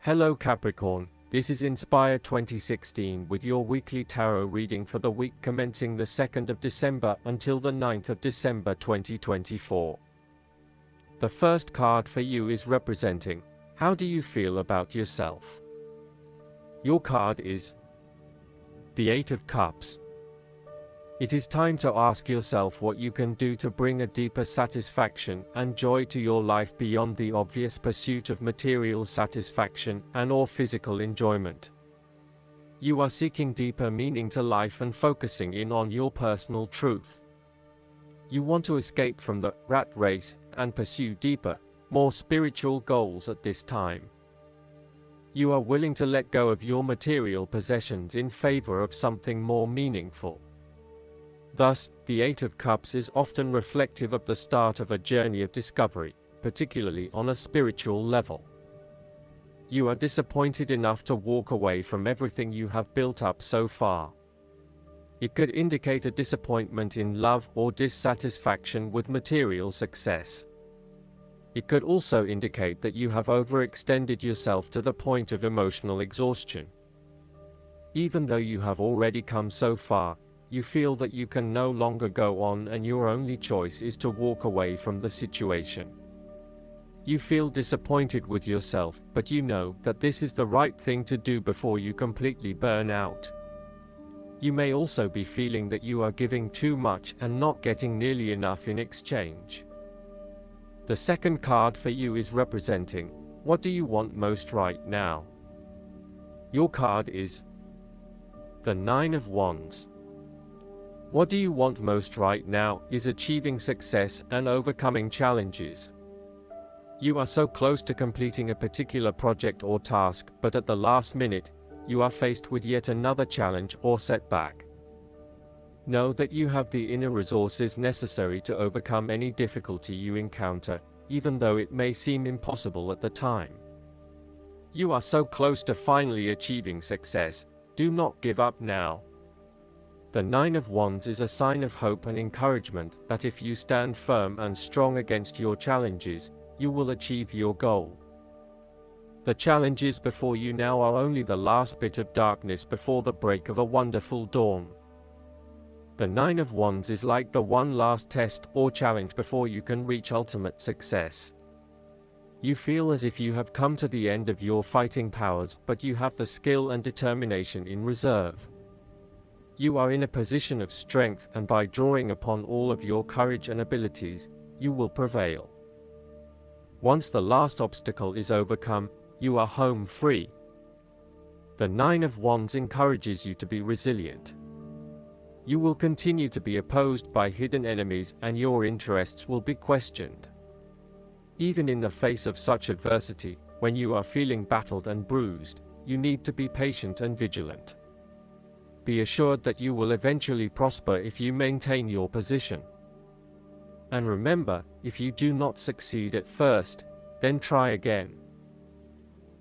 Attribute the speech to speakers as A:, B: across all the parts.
A: Hello Capricorn, this is Inspire 2016 with your weekly tarot reading for the week commencing the 2nd of December until the 9th of December 2024. The first card for you is representing, how do you feel about yourself? Your card is the Eight of Cups. It is time to ask yourself what you can do to bring a deeper satisfaction and joy to your life beyond the obvious pursuit of material satisfaction and/or physical enjoyment. You are seeking deeper meaning to life and focusing in on your personal truth. You want to escape from the rat race and pursue deeper, more spiritual goals at this time. You are willing to let go of your material possessions in favor of something more meaningful. Thus, the Eight of Cups is often reflective of the start of a journey of discovery, particularly on a spiritual level. You are disappointed enough to walk away from everything you have built up so far. It could indicate a disappointment in love or dissatisfaction with material success. It could also indicate that you have overextended yourself to the point of emotional exhaustion. Even though you have already come so far, you feel that you can no longer go on and your only choice is to walk away from the situation. You feel disappointed with yourself, but you know that this is the right thing to do before you completely burn out. You may also be feeling that you are giving too much and not getting nearly enough in exchange. The second card for you is representing, what do you want most right now? Your card is the Nine of Wands. What do you want most right now is achieving success and overcoming challenges. You are so close to completing a particular project or task, but at the last minute, you are faced with yet another challenge or setback. Know that you have the inner resources necessary to overcome any difficulty you encounter, even though it may seem impossible at the time. You are so close to finally achieving success, do not give up now. The Nine of Wands is a sign of hope and encouragement that if you stand firm and strong against your challenges, you will achieve your goal. The challenges before you now are only the last bit of darkness before the break of a wonderful dawn. The Nine of Wands is like the one last test or challenge before you can reach ultimate success. You feel as if you have come to the end of your fighting powers, but you have the skill and determination in reserve. You are in a position of strength, and by drawing upon all of your courage and abilities, you will prevail. Once the last obstacle is overcome, you are home free. The Nine of Wands encourages you to be resilient. You will continue to be opposed by hidden enemies and your interests will be questioned. Even in the face of such adversity, when you are feeling battered and bruised, you need to be patient and vigilant. Be assured that you will eventually prosper if you maintain your position. And remember, if you do not succeed at first, then try again.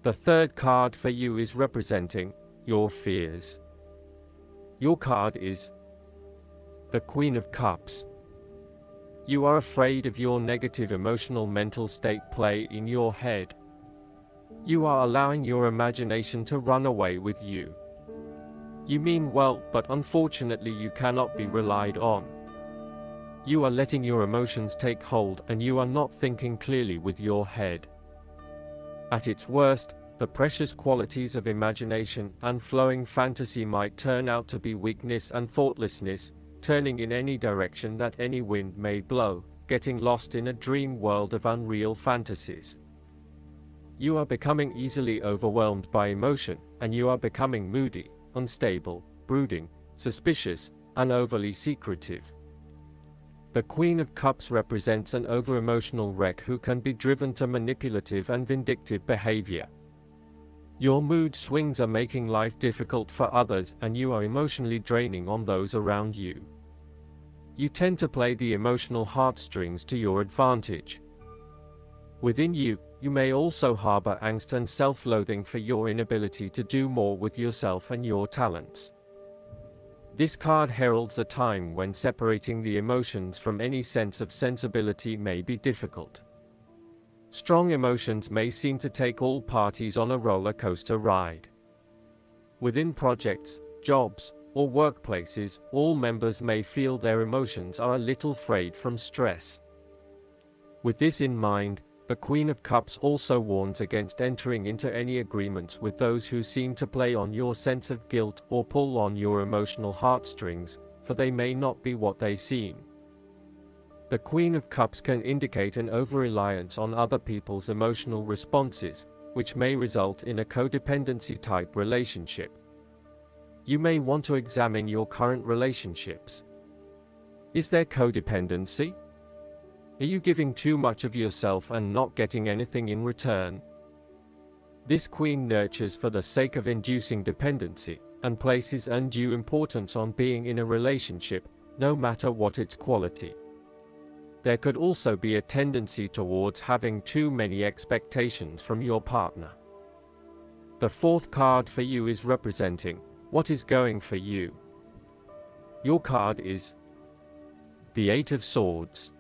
A: The third card for you is representing your fears. Your card is the Queen of Cups. You are afraid of your negative emotional mental state play in your head. You are allowing your imagination to run away with you. You mean well, but unfortunately you cannot be relied on. You are letting your emotions take hold and you are not thinking clearly with your head. At its worst, the precious qualities of imagination and flowing fantasy might turn out to be weakness and thoughtlessness, turning in any direction that any wind may blow, getting lost in a dream world of unreal fantasies. You are becoming easily overwhelmed by emotion, and you are becoming moody, unstable, brooding, suspicious, and overly secretive. The Queen of Cups represents an over-emotional wreck who can be driven to manipulative and vindictive behavior. Your mood swings are making life difficult for others and you are emotionally draining on those around you. You tend to play the emotional heartstrings to your advantage. Within you, you may also harbor angst and self-loathing for your inability to do more with yourself and your talents. This card heralds a time when separating the emotions from any sense of sensibility may be difficult. Strong emotions may seem to take all parties on a roller coaster ride. Within projects, jobs, or workplaces, all members may feel their emotions are a little frayed from stress. With this in mind, the Queen of Cups also warns against entering into any agreements with those who seem to play on your sense of guilt or pull on your emotional heartstrings, for they may not be what they seem. The Queen of Cups can indicate an over-reliance on other people's emotional responses, which may result in a codependency-type relationship. You may want to examine your current relationships. Is there codependency? Are you giving too much of yourself and not getting anything in return? This Queen nurtures for the sake of inducing dependency, and places undue importance on being in a relationship, no matter what its quality. There could also be a tendency towards having too many expectations from your partner. The fourth card for you is representing what is going for you. Your card is the Eight of Swords.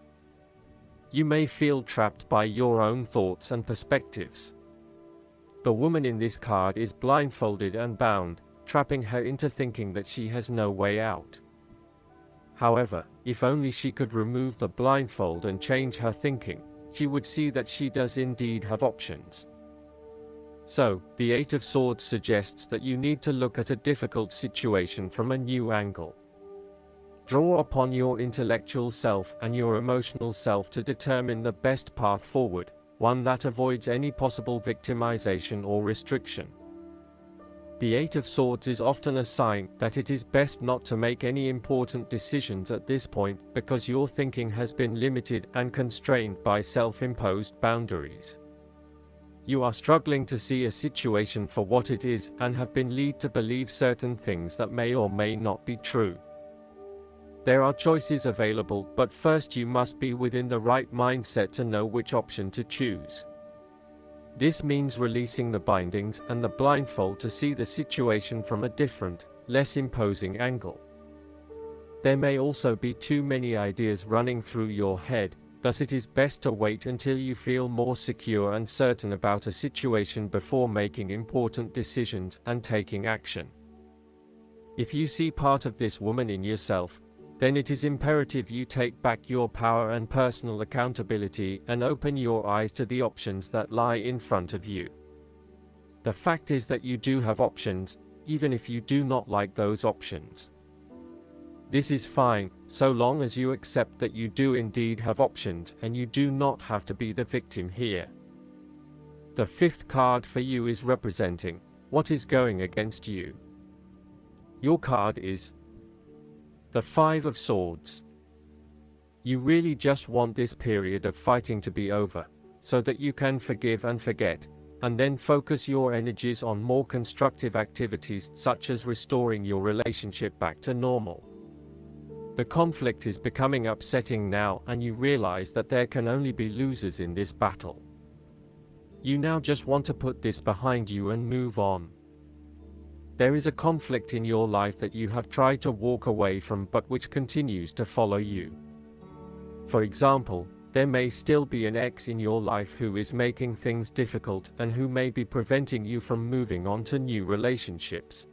A: You may feel trapped by your own thoughts and perspectives. The woman in this card is blindfolded and bound, trapping her into thinking that she has no way out. However, if only she could remove the blindfold and change her thinking, she would see that she does indeed have options. So, the Eight of Swords suggests that you need to look at a difficult situation from a new angle. Draw upon your intellectual self and your emotional self to determine the best path forward, one that avoids any possible victimization or restriction. The Eight of Swords is often a sign that it is best not to make any important decisions at this point because your thinking has been limited and constrained by self-imposed boundaries. You are struggling to see a situation for what it is and have been led to believe certain things that may or may not be true. There are choices available, but first you must be within the right mindset to know which option to choose. This means releasing the bindings and the blindfold to see the situation from a different, less imposing angle. There may also be too many ideas running through your head, thus it is best to wait until you feel more secure and certain about a situation before making important decisions and taking action. If you see part of this woman in yourself, then it is imperative you take back your power and personal accountability and open your eyes to the options that lie in front of you. The fact is that you do have options, even if you do not like those options. This is fine, so long as you accept that you do indeed have options and you do not have to be the victim here. The fifth card for you is representing what is going against you. Your card is the Five of Swords. You really just want this period of fighting to be over, so that you can forgive and forget, and then focus your energies on more constructive activities such as restoring your relationship back to normal. The conflict is becoming upsetting now and you realize that there can only be losers in this battle. You now just want to put this behind you and move on. There is a conflict in your life that you have tried to walk away from but which continues to follow you. For example, there may still be an ex in your life who is making things difficult and who may be preventing you from moving on to new relationships.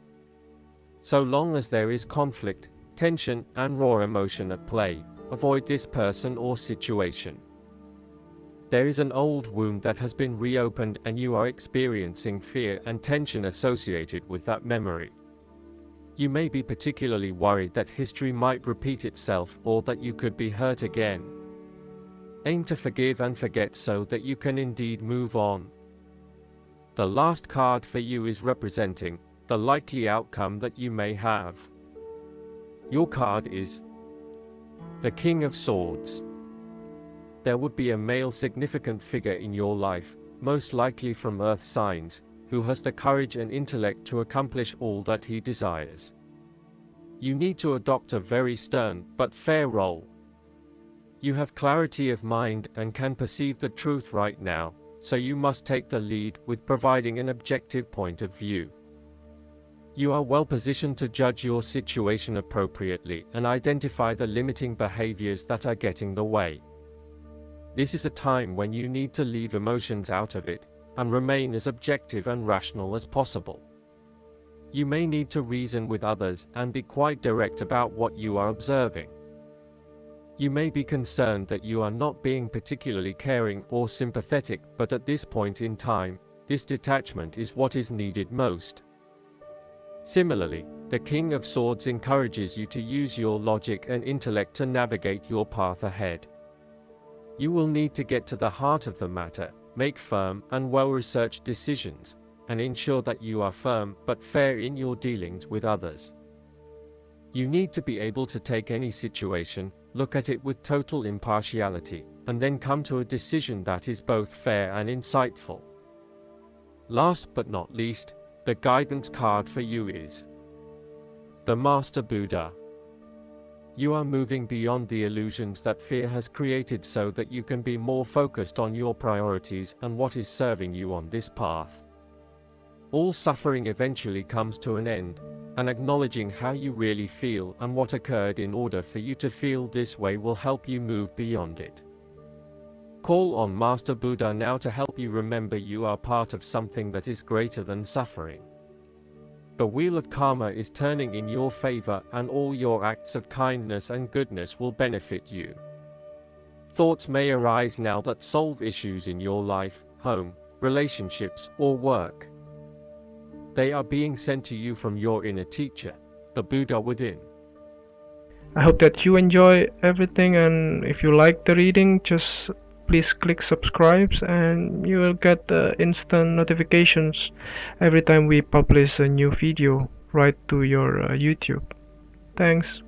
A: So long as there is conflict, tension, and raw emotion at play, avoid this person or situation. There is an old wound that has been reopened and you are experiencing fear and tension associated with that memory. You may be particularly worried that history might repeat itself or that you could be hurt again. Aim to forgive and forget so that you can indeed move on. The last card for you is representing the likely outcome that you may have. Your card is the King of Swords. There would be a male significant figure in your life, most likely from earth signs, who has the courage and intellect to accomplish all that he desires. You need to adopt a very stern but fair role. You have clarity of mind and can perceive the truth right now, so you must take the lead with providing an objective point of view. You are well positioned to judge your situation appropriately and identify the limiting behaviors that are getting the way. This is a time when you need to leave emotions out of it and remain as objective and rational as possible. You may need to reason with others and be quite direct about what you are observing. You may be concerned that you are not being particularly caring or sympathetic, but at this point in time, this detachment is what is needed most. Similarly, the King of Swords encourages you to use your logic and intellect to navigate your path ahead. You will need to get to the heart of the matter, make firm and well-researched decisions, and ensure that you are firm but fair in your dealings with others. You need to be able to take any situation, look at it with total impartiality, and then come to a decision that is both fair and insightful. Last but not least, the guidance card for you is the Master Buddha. You are moving beyond the illusions that fear has created so that you can be more focused on your priorities and what is serving you on this path. All suffering eventually comes to an end, and acknowledging how you really feel and what occurred in order for you to feel this way will help you move beyond it. Call on Master Buddha now to help you remember you are part of something that is greater than suffering. The wheel of karma is turning in your favor, and all your acts of kindness and goodness will benefit you. Thoughts may arise now that solve issues in your life, home, relationships, or work. They are being sent to you from your inner teacher, the Buddha within.
B: I hope that you enjoy everything, and if you like the reading, just please click subscribe and you will get instant notifications every time we publish a new video right to your YouTube. Thanks.